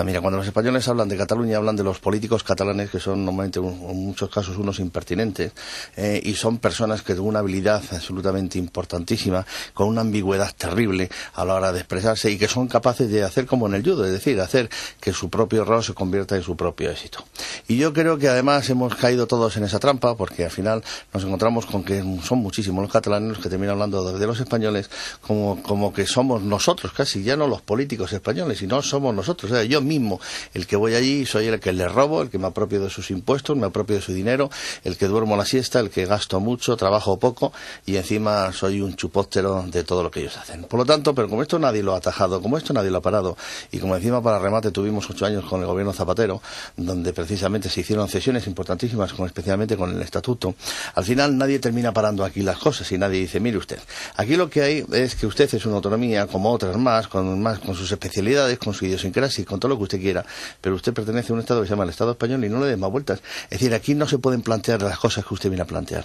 mira, cuando los españoles hablan de Cataluña, hablan de los políticos catalanes, que son normalmente en muchos casos unos impertinentes, y son personas que tienen una habilidad absolutamente importantísima, con una ambigüedad terrible a la hora de expresarse, y que son capaces de hacer como en el judo, es decir, hacer que su propio error se convierta en su propio éxito. Y yo creo que además hemos caído todos en esa trampa, porque al final nos encontramos con que son muchísimos los catalanes los que terminan hablando de los españoles como que somos nosotros, casi ya no los políticos españoles, sino somos nosotros. O sea, yo mismo, el que voy allí, soy el que le robo, el que me apropio de sus impuestos, me apropio de su dinero, el que duermo la siesta, el que gasto mucho, trabajo poco, y encima soy un chupóptero de todo lo que ellos hacen. Por lo tanto, pero como esto nadie lo ha atajado, como esto nadie lo ha parado, y como encima para remate tuvimos 8 años con el gobierno Zapatero, donde precisamente se hicieron cesiones importantísimas, especialmente con el estatuto, al final nadie termina parando aquí las cosas y nadie dice, mire usted, aquí lo que hay es que usted es una autonomía como otras más con sus especialidades, con su idiosincrasia, con todo lo que usted quiera, pero usted pertenece a un Estado que se llama el Estado español y no le den más vueltas. Es decir, aquí no se pueden plantear las cosas que usted viene a plantear.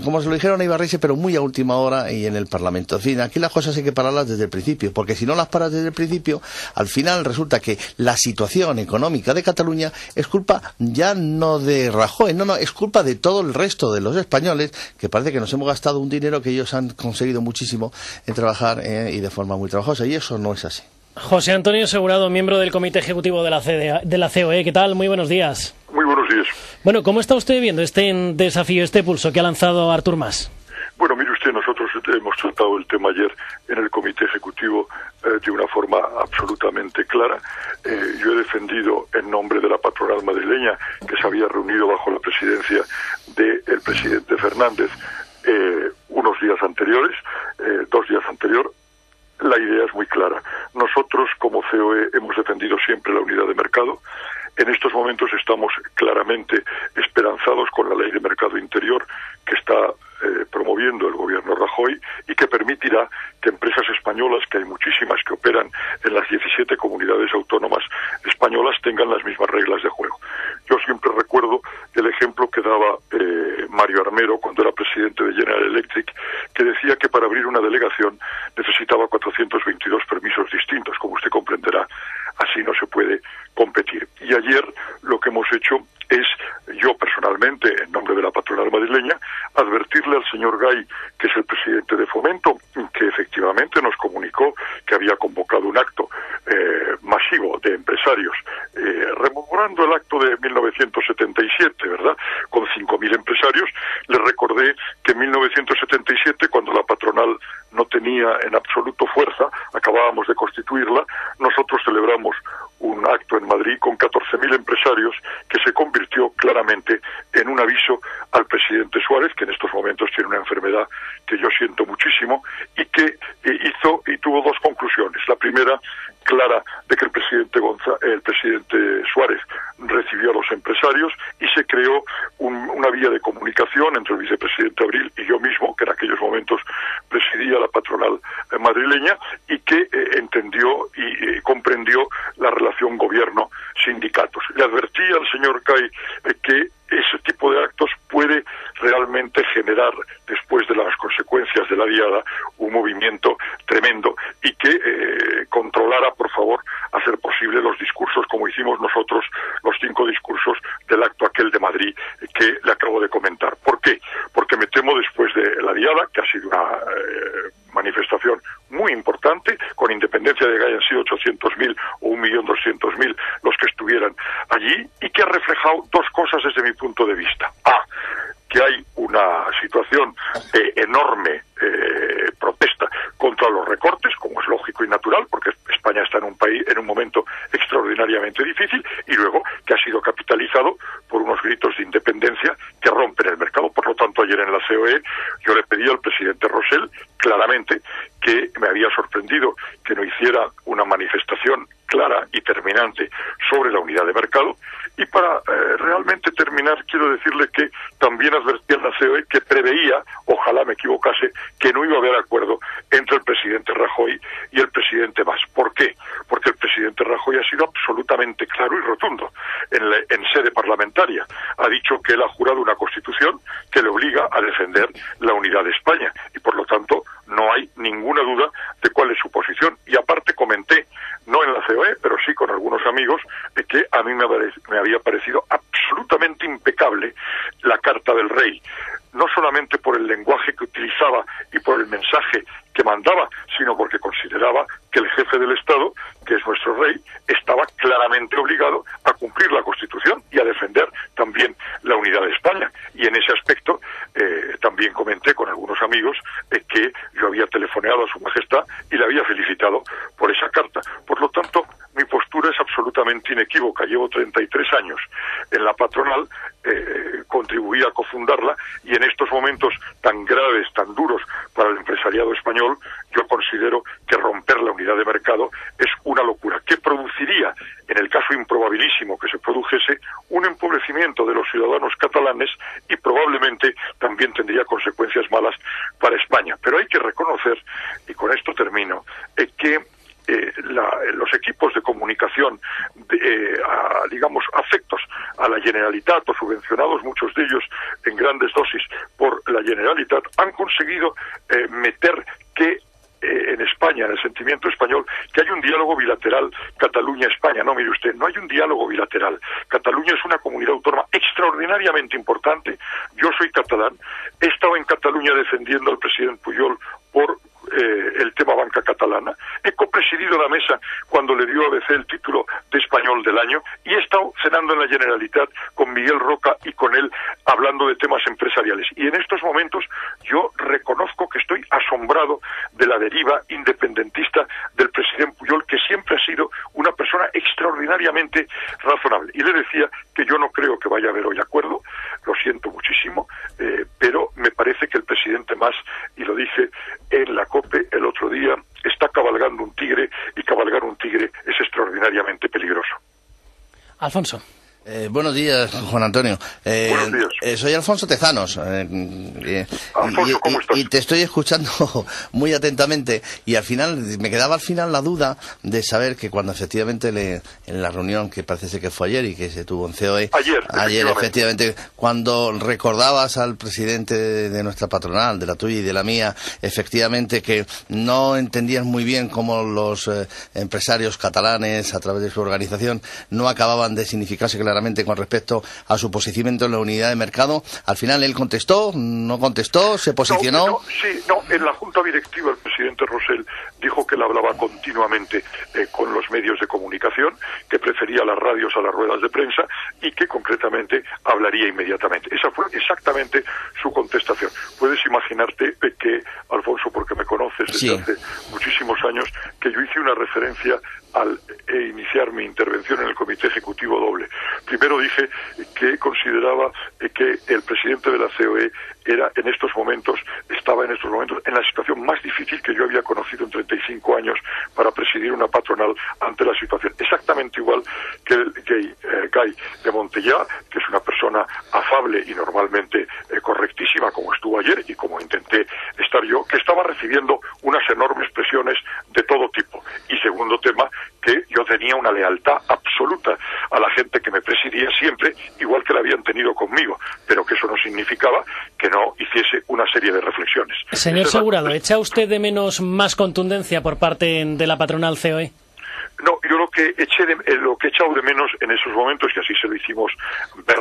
Como se lo dijeron a Ibarretxe, pero muy a última hora y en el Parlamento. En fin, aquí las cosas hay que pararlas desde el principio, porque si no las paras desde el principio, al final resulta que la situación económica de Cataluña es culpa ya no de Rajoy, no, es culpa de todo el resto de los españoles, que parece que nos hemos gastado un dinero que ellos han conseguido muchísimo en trabajar y de forma muy trabajosa, y eso no es así. José Antonio Segurado, miembro del Comité Ejecutivo de la COE. ¿Qué tal? Muy buenos días. Muy buenos días. Bueno, ¿cómo está usted viendo este desafío, este pulso que ha lanzado Artur Mas? Bueno, mire usted, nosotros hemos tratado el tema ayer en el Comité Ejecutivo de una forma absolutamente clara. Yo he defendido en nombre de la patronal madrileña, que se había reunido bajo la presidencia del presidente Fernández unos días anteriores, 2 días anteriores. La idea es muy clara. Nosotros, como COE, hemos defendido siempre la unidad de mercado. En estos momentos estamos claramente esperanzados con la ley de mercado interior que está promoviendo el gobierno Rajoy y que permitirá que empresas españolas, que hay muchísimas que operan en las 17 comunidades autónomas españolas, tengan las mismas reglas de juego. Yo siempre recuerdo el ejemplo que daba Mario Armero cuando era presidente de General Electric, que decía que para abrir una delegación necesitaba 422 permisos distintos. Como usted comprenderá, así no se puede competir. Y ayer lo que hemos hecho es, yo personalmente, en nombre de la patronal madrileña, advertirle al señor Gay, que es el presidente de Fomento, que efectivamente nos comunicó que había convocado un acto masivo de empresarios, rememorando el acto de 1977, ¿verdad?, con 5.000 empresarios. Le recordé que en 1977, cuando la patronal no tenía en absoluto fuerza, acabábamos de constituirla, nosotros celebramos un acto en Madrid con 14.000 empresarios que se convirtió claramente en un aviso al presidente Suárez, que en estos momentos tiene una enfermedad que yo siento muchísimo, y que hizo y tuvo 2 conclusiones. La primera, clara, de que el presidente Suárez recibió a los empresarios y se creó una vía de comunicación entre el vicepresidente Abril y yo mismo, que en aquellos momentos presidía la patronal madrileña, y que entendió y comprendió la relación gobierno-sindicatos. Le advertí al señor Gay que ese tipo de actos puede realmente generar, después de las consecuencias de la diada, un movimiento tremendo, y que controlara, por favor, a ser posible los discursos, como hicimos nosotros, los 5 discursos del acto aquel de Madrid que le acabo de comentar. ¿Por qué? Porque me temo, después de la diada, que ha sido una manifestación muy importante, con independencia de que hayan sido 800.000 o 1.200.000 los que estuvieran allí, y que ha reflejado 2 cosas desde mi punto de vista. Que hay una situación de enorme protesta contra los recortes, como es lógico y natural, porque España está en un momento extraordinariamente difícil, y luego que ha sido capitalizado por unos gritos de independencia que rompen el mercado. Por lo tanto, ayer en la COE yo le pedí al presidente Rosell claramente que me había sorprendido que no hiciera una manifestación clara y terminante sobre la unidad de mercado, y para realmente terminar quiero decirle que también advertí en la COE que preveía, ojalá me equivocase, que no iba a haber acuerdo entre el presidente Rajoy y el presidente Mas. ¿Por qué? Porque el presidente Rajoy ha sido absolutamente claro y rotundo en sede parlamentaria. Ha dicho que él ha jurado una constitución que le obliga a defender la unidad de España, y por lo tanto no hay ninguna duda de cuál es su posición. Y aparte comenté, no en la COE, pero sí con algunos amigos, que a mí me había parecido absolutamente impecable la Carta del Rey, no solamente por el lenguaje que utilizaba y por el mensaje que mandaba, sino porque consideraba que el jefe del Estado, que es nuestro rey, estaba claramente obligado a cumplir la Constitución y a defender también la unidad de España. Y en ese aspecto también comenté con algunos amigos que yo había telefoneado a Su Majestad y le había felicitado por esa carta. Por lo tanto, mi postura es absolutamente inequívoca. Llevo 33 años en la patronal, contribuí a cofundarla, y en estos momentos tan graves, tan duros para el empresariado español, yo considero que romper la unidad de mercado es una locura, que produciría, en el caso improbabilísimo que se produjese, un empobrecimiento de los ciudadanos catalanes, y probablemente también tendría consecuencias malas para España. Pero hay que reconocer, y con esto termino, que los equipos de comunicación, digamos, afectos a la Generalitat, o subvencionados muchos de ellos en grandes dosis por la Generalitat, han conseguido meter que en España, en el sentimiento español, que hay un diálogo bilateral Cataluña-España. No, mire usted, no hay un diálogo bilateral. Cataluña es una comunidad autónoma extraordinariamente importante. Yo soy catalán, he estado en Cataluña defendiendo al presidente Pujol por el tema banca catalana, he copresidido la mesa cuando le dio a ABC el título de español del año, y he estado cenando en la Generalitat con Miguel Roca y con él hablando de temas empresariales. Y en estos momentos yo reconozco que estoy asombrado de la deriva independentista del presidente Pujol, que siempre ha sido una persona extraordinariamente razonable. Y le decía que yo no creo que vaya a haber hoy acuerdo, lo siento muchísimo, pero me parece que el presidente Mas, y lo dije en la COPE el otro día, está cabalgando un tigre, y cabalgar un tigre es extraordinariamente peligroso. Alfonso. Buenos días, Juan Antonio. Buenos días. Soy Alfonso Tezanos. Alfonso, ¿cómo estás? Y te estoy escuchando muy atentamente, y al final me quedaba la duda de saber que cuando efectivamente en la reunión que parece ser que fue ayer y que se tuvo en COE, ayer efectivamente, cuando recordabas al presidente de nuestra patronal, de la tuya y de la mía, efectivamente que no entendías muy bien cómo los empresarios catalanes, a través de su organización, no acababan de significarse claramente con respecto a su posicionamiento en la unidad de mercado. Al final él contestó, no contestó, se posicionó. En la junta directiva el presidente Rosell dijo que él hablaba continuamente con los medios de comunicación, que prefería las radios a las ruedas de prensa, y que concretamente hablaría inmediatamente. Esa fue exactamente su contestación. Puedes imaginarte que, Alfonso, porque me conoces desde hace muchísimos años, que yo hice una referencia al iniciar mi intervención en el Comité Ejecutivo Doble. Primero dije que consideraba que el presidente de la COE estaba en estos momentos en la situación más difícil que yo había conocido en 35 años para presidir una patronal ante la situación. Exactamente igual que el Guy de Montellà, que es una persona afable y normalmente correctísima, como estuvo ayer y como intenté estar yo, que estaba recibiendo unas enormes presiones de todo tipo. Y segundo tema, que yo tenía una lealtad absoluta a la gente que me presidía siempre, igual que la habían tenido conmigo, pero que eso no significaba que no hiciese una serie de reflexiones. Señor Segurado, ¿echa usted de menos más contundencia por parte de la patronal COE? No, yo lo que he echado de menos en esos momentos, y así se lo hicimos ver,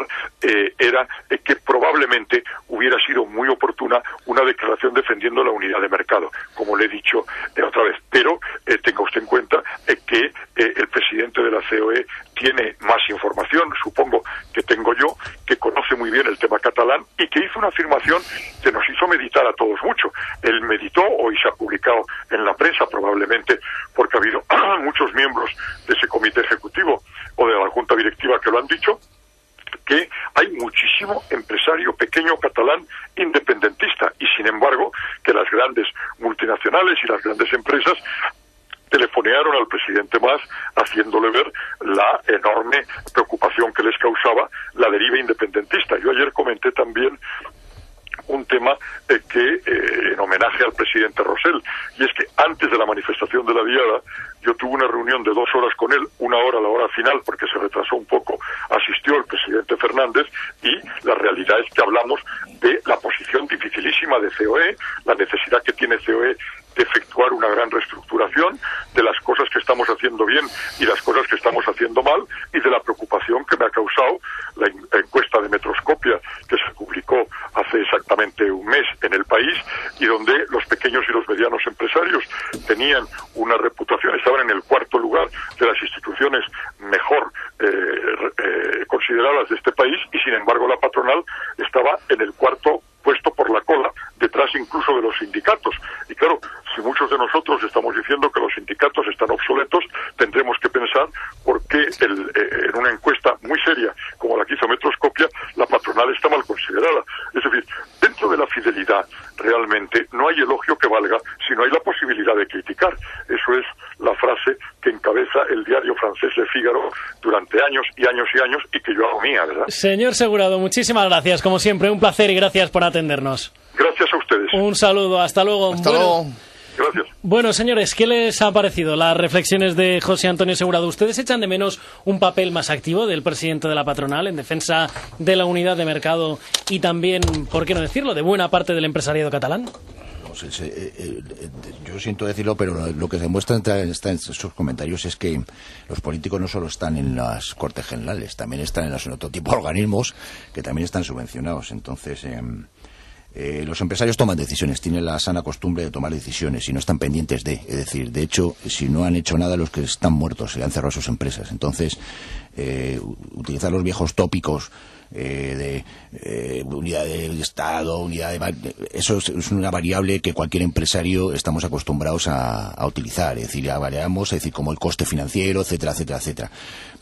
era que probablemente hubiera sido muy oportuna una declaración defendiendo la unidad de mercado, como le he dicho otra vez. Pero tenga usted en cuenta que el presidente de la COE tiene más información, supongo que tengo yo, que conoce muy bien el tema catalán, y que hizo una afirmación que nos hizo meditar a todos mucho. Él meditó, hoy se ha publicado en la prensa, probablemente porque ha habido muchos miembros de ese comité ejecutivo o de la junta directiva que lo han dicho, que hay muchísimo empresario pequeño catalán independentista y, sin embargo, que las grandes multinacionales y las grandes empresas telefonearon al presidente Mas haciéndole ver la enorme preocupación que les causaba la deriva independentista. Yo ayer comenté también un tema en homenaje al presidente Rosell, y es que antes de la manifestación de la Diada yo tuve una reunión de 2 horas con él, 1 hora a la hora final porque se retrasó un poco, asistió el presidente Fernández, y la realidad es que hablamos de la posición dificilísima de COE, la necesidad que tiene COE de efectuar una gran reestructuración, de las cosas que estamos haciendo bien y las cosas que estamos haciendo mal, y de la preocupación que me ha causado la encuesta de Metroscopia que se publicó hace exactamente un mes en el país, y donde los pequeños y los medianos empresarios tenían una reputación, estaban en el 4º lugar de las instituciones mejor consideradas de este país, y sin embargo la patronal estaba en el 4º puesto por la cola, detrás incluso de los sindicatos. Y claro, si muchos de nosotros estamos diciendo que los sindicatos están obsoletos, tendremos que pensar por qué en una encuesta muy seria como la que hizo Metroscopia, la patronal está mal considerada. Es decir, dentro de la fidelidad realmente no hay elogio que valga si no hay la posibilidad de criticar. Eso es la frase que encabeza el diario francés Le Figaro durante años y años y años, y que yo hago mía, ¿verdad? Señor Segurado, muchísimas gracias, como siempre, un placer, y gracias por atendernos. Gracias a ustedes. Un saludo, hasta luego. Hasta luego. Gracias. Bueno, señores, ¿qué les ha parecido las reflexiones de José Antonio Segurado? ¿Ustedes echan de menos un papel más activo del presidente de la patronal en defensa de la unidad de mercado y también, por qué no decirlo, de buena parte del empresariado catalán? Yo siento decirlo, pero lo que demuestra en esos comentarios es que los políticos no solo están en las Cortes Generales, también están en otro tipo de organismos que también están subvencionados. Entonces, los empresarios toman decisiones, tienen la sana costumbre de tomar decisiones y no están pendientes de. Es decir, de hecho, si no han hecho nada, los que están muertos, se han cerrado sus empresas. Entonces, utilizar los viejos tópicos de unidad de Estado, eso es una variable que cualquier empresario estamos acostumbrados a utilizar, es decir, variamos, es decir, como el coste financiero, etcétera, etcétera, etcétera.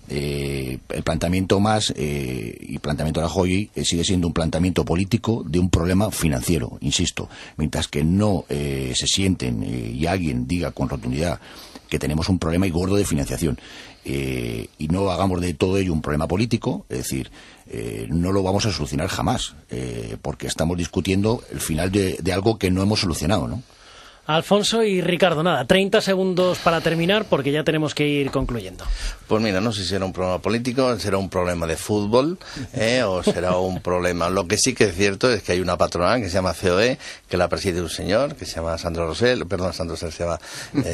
El planteamiento Mas y planteamiento de Rajoy sigue siendo un planteamiento político de un problema financiero, insisto, mientras que no se sienten y alguien diga con rotundidad que tenemos un problema y gordo de financiación y no hagamos de todo ello un problema político, es decir, no lo vamos a solucionar jamás, porque estamos discutiendo el final de algo que no hemos solucionado, ¿no? Alfonso y Ricardo, nada, 30 segundos para terminar porque ya tenemos que ir concluyendo. Pues mira, no sé si será un problema político, será un problema de fútbol, o será un problema. Lo que sí que es cierto es que hay una patronal que se llama COE, que la preside un señor que se llama Sandro Rosell, se llama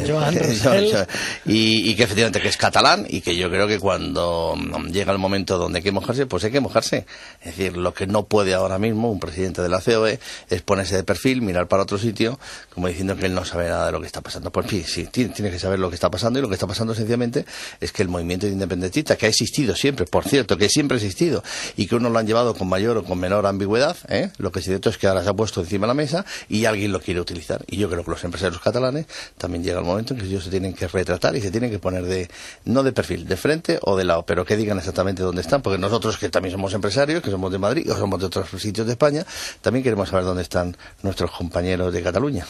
Joan Rosell, y que efectivamente que es catalán, y que yo creo que cuando llega el momento donde hay que mojarse, pues hay que mojarse. Es decir, lo que no puede ahora mismo un presidente de la COE es ponerse de perfil, mirar para otro sitio, como diciendo que él no sabe nada de lo que está pasando. Pues sí, tiene que saber lo que está pasando, y lo que está pasando sencillamente es que el movimiento independentista, que ha existido siempre, por cierto, que siempre ha existido, y que unos lo han llevado con mayor o con menor ambigüedad, lo que es cierto es que ahora se ha puesto encima de la mesa y alguien lo quiere utilizar. Y yo creo que los empresarios catalanes también llega el momento en que ellos se tienen que retratar y se tienen que poner no de perfil, de frente o de lado, pero que digan exactamente dónde están, porque nosotros, que también somos empresarios, que somos de Madrid o somos de otros sitios de España, también queremos saber dónde están nuestros compañeros de Cataluña.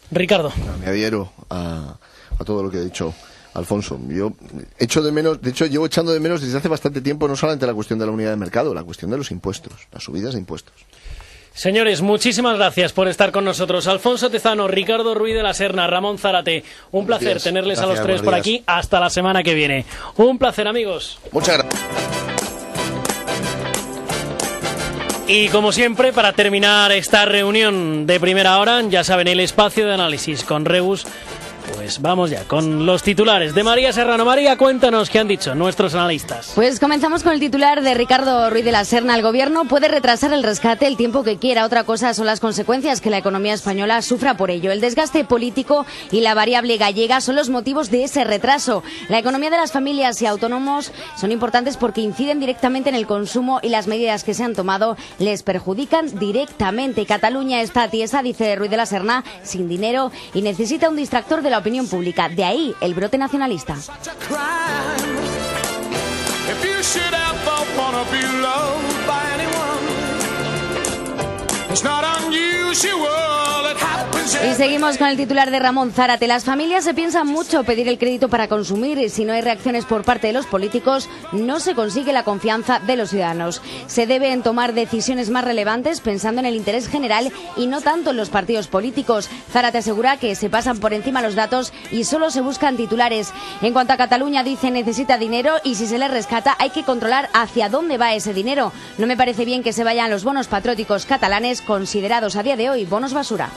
Ricardo. Me adhiero a todo lo que ha dicho Alfonso. Yo echo de menos, de hecho llevo echando de menos desde hace bastante tiempo no solamente la cuestión de la unidad de mercado, la cuestión de los impuestos, las subidas de impuestos. Señores, muchísimas gracias por estar con nosotros. Alfonso Tezano, Ricardo Ruiz de la Serna, Ramón Zárate. Un placer tenerles a los tres por aquí. Hasta la semana que viene. Un placer, amigos. Muchas gracias. Y como siempre, para terminar esta reunión de primera hora, ya saben, el espacio de análisis con Rebus. Pues vamos ya con los titulares de María Serrano. María, cuéntanos qué han dicho nuestros analistas. Pues comenzamos con el titular de Ricardo Ruiz de la Serna. El gobierno puede retrasar el rescate el tiempo que quiera. Otra cosa son las consecuencias que la economía española sufra por ello. El desgaste político y la variable gallega son los motivos de ese retraso. La economía de las familias y autónomos son importantes porque inciden directamente en el consumo y las medidas que se han tomado les perjudican directamente. Cataluña está tiesa, dice Ruiz de la Serna, sin dinero y necesita un distractor de la opinión opinión pública. De ahí el brote nacionalista. Y seguimos con el titular de Ramón Zárate. Las familias se piensan mucho pedir el crédito para consumir y si no hay reacciones por parte de los políticos, no se consigue la confianza de los ciudadanos. Se deben tomar decisiones más relevantes pensando en el interés general y no tanto en los partidos políticos. Zárate asegura que se pasan por encima los datos y solo se buscan titulares. En cuanto a Cataluña, dice necesita dinero y si se le rescata hay que controlar hacia dónde va ese dinero. No me parece bien que se vayan los bonos patrióticos catalanes, considerados a día de hoy bonos basura.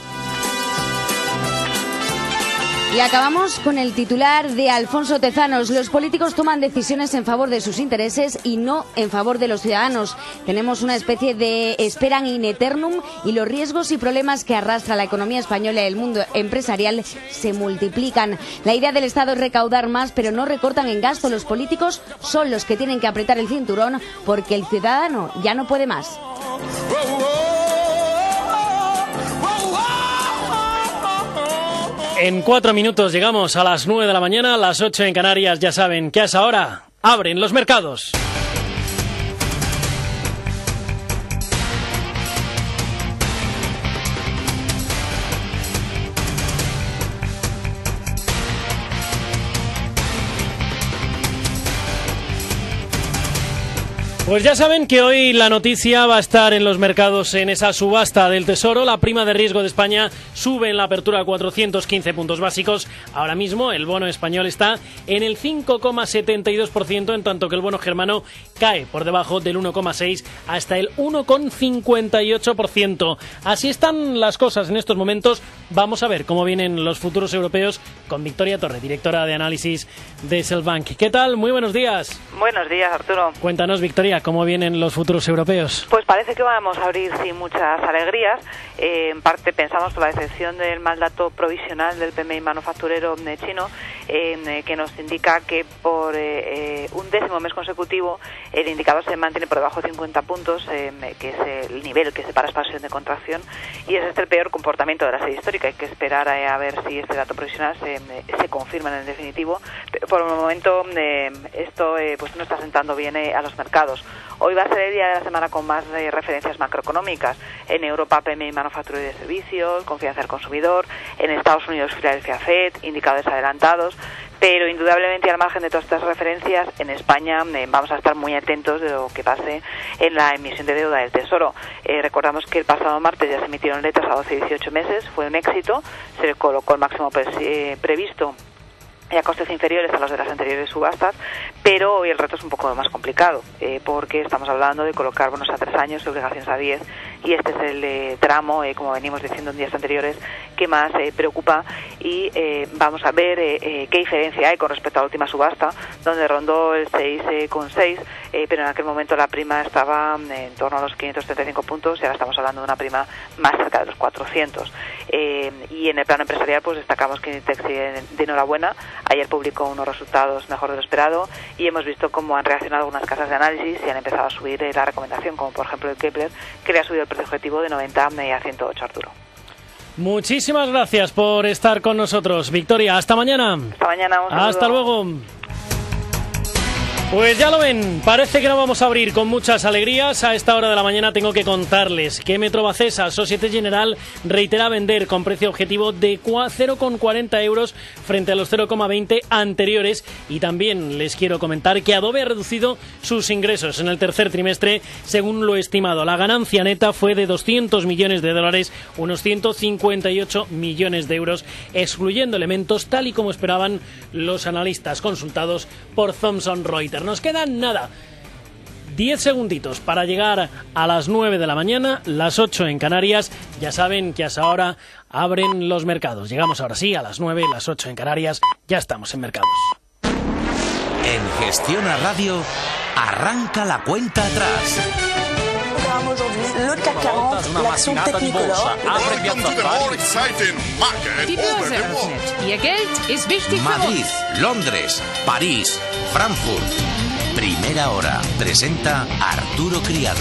Y acabamos con el titular de Alfonso Tezanos. Los políticos toman decisiones en favor de sus intereses y no en favor de los ciudadanos. Tenemos una especie de esperan in eternum y los riesgos y problemas que arrastra la economía española y el mundo empresarial se multiplican. La idea del Estado es recaudar más, pero no recortan en gasto. Los políticos son los que tienen que apretar el cinturón porque el ciudadano ya no puede más. En 4 minutos llegamos a las 9 de la mañana, a las 8 en Canarias. Ya saben que a esa hora abren los mercados. Pues ya saben que hoy la noticia va a estar en los mercados en esa subasta del Tesoro. La prima de riesgo de España sube en la apertura a 415 puntos básicos. Ahora mismo el bono español está en el 5,72%, en tanto que el bono germano cae por debajo del 1,6 hasta el 1,58%. Así están las cosas en estos momentos. Vamos a ver cómo vienen los futuros europeos con Victoria Torre, directora de análisis de Selbank. ¿Qué tal? Muy buenos días. Buenos días, Arturo. Cuéntanos, Victoria, ¿cómo vienen los futuros europeos? Pues parece que vamos a abrir sin muchas alegrías. En parte pensamos por la excepción del mal dato provisional del PMI manufacturero chino, que nos indica que por un 10º mes consecutivo el indicador se mantiene por debajo de 50 puntos, que es el nivel que separa expansión de contracción, y es el peor comportamiento de la serie histórica. Hay que esperar a ver si este dato provisional se confirma en el definitivo. Pero por el momento esto pues no está sentando bien a los mercados. Hoy va a ser el día de la semana con más referencias macroeconómicas. En Europa, PMI manufacturero y de servicios, confianza del consumidor. En Estados Unidos, Filadelfia Fed, indicadores adelantados. Pero indudablemente, al margen de todas estas referencias, en España vamos a estar muy atentos de lo que pase en la emisión de deuda del Tesoro. Recordamos que el pasado martes ya se emitieron letras a 12 y 18 meses, fue un éxito, se colocó el máximo previsto y a costes inferiores a los de las anteriores subastas, pero hoy el reto es un poco más complicado, porque estamos hablando de colocar bonos a 3 años y obligaciones a 10, y este es el tramo, como venimos diciendo en días anteriores, que más preocupa, y vamos a ver qué diferencia hay con respecto a la última subasta, donde rondó el 6,6, pero en aquel momento la prima estaba en torno a los 535 puntos, y ahora estamos hablando de una prima más cerca de los 400. Y en el plano empresarial, pues destacamos que Inditex de enhorabuena. Ayer publicó unos resultados mejor de lo esperado y hemos visto cómo han reaccionado algunas casas de análisis y han empezado a subir la recomendación, como por ejemplo el Kepler, que le ha subido el precio objetivo de 90 a 108, Arturo. Muchísimas gracias por estar con nosotros, Victoria. Hasta mañana. Hasta mañana. Un saludo. Hasta luego. Pues ya lo ven, parece que no vamos a abrir con muchas alegrías. A esta hora de la mañana tengo que contarles que Metrobacesa, Société Générale, reitera vender con precio objetivo de 0,40 euros frente a los 0,20 anteriores. Y también les quiero comentar que Adobe ha reducido sus ingresos en el tercer trimestre, según lo estimado. La ganancia neta fue de 200 millones de dólares, unos 158 millones de euros, excluyendo elementos tal y como esperaban los analistas consultados por Thomson Reuters. Nos quedan nada, 10 segunditos para llegar a las 9 de la mañana, las 8 en Canarias. Ya saben que a esa hora abren los mercados. Llegamos ahora sí a las 9, las 8 en Canarias. Ya estamos en mercados. En Gestiona Radio, arranca la cuenta atrás. Le CAC 40, l'action Technicolor. Die Börse öffnet. Ihr Geld ist wichtig für Madrid, uns. Londres, París, Frankfurt. Primera hora. Presenta Arturo Criado.